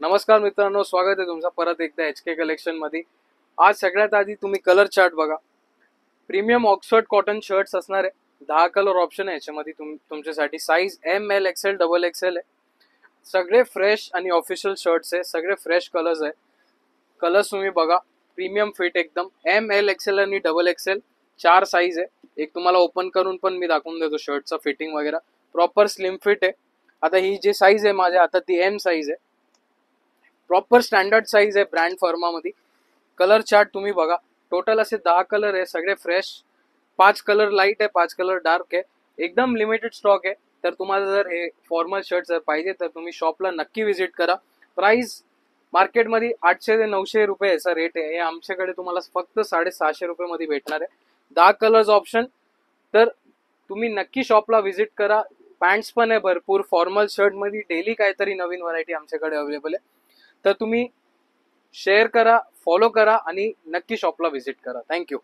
नमस्कार मित्रांनो, स्वागत आहे तुमचं परत एकदा HK कलेक्शन मध्ये। आज सगळ्यात आधी तुम्ही कलर चार्ट बघा। प्रीमियम ऑक्सफर्ड कॉटन शर्ट्स असणार आहे। 10 कलर ऑप्शन आहे याच्यामध्ये तुमच्यासाठी। Size M L XL double XL आहे। सगळे फ्रेश आणि ऑफिशियल शर्ट्स आहे, सगळे फ्रेश कलर्स आहे। कलर्स तुम्ही बघा, प्रीमियम फिट एकदम। एम एल एक्सएल आणि डबल एक्सएल 4 साइज आहे। एक तुम्हाला ओपन करून पण मी दाखवून देतो शर्टचा फिटिंग वगैरे। प्रॉपर स्लिम फिट आहे। आता ही जी साइज आहे माझ्या हातात ती एम साइज आहे। प्रॉपर स्टँडर्ड साइज आहे ब्रँड फर्मा मध्ये। कलर चार्ट तुम्ही बघा, टोटल असे 10 कलर आहे, सगळे फ्रेश। 5 कलर लाईट आहे, 5 कलर डार्क आहे। एकदम लिमिटेड स्टॉक आहे। तर तुम्हाला जर हे फॉर्मल शर्ट जर पाहिजे तर तुम्ही शॉपला नक्की विजिट करा। प्राइस मार्केटमध्ये 800 ते 900 रुपये याचा रेट आहे। हे आमच्याकडे तुम्हाला फक्त 650 रुपये मध्ये भेटणार आहे। 10 कलर्स ऑप्शन। तर तुम्ही नक्की शॉपला विजिट करा। पॅन्ट्स पण आहे भरपूर। फॉर्मल शर्ट मध्ये डेली काहीतरी नवीन व्हरायटी आमच्याकडे अवेलेबल आहे। तर तुम्ही शेअर करा, फॉलो करा आणि नक्की शॉपला विजिट करा। थँक्यू।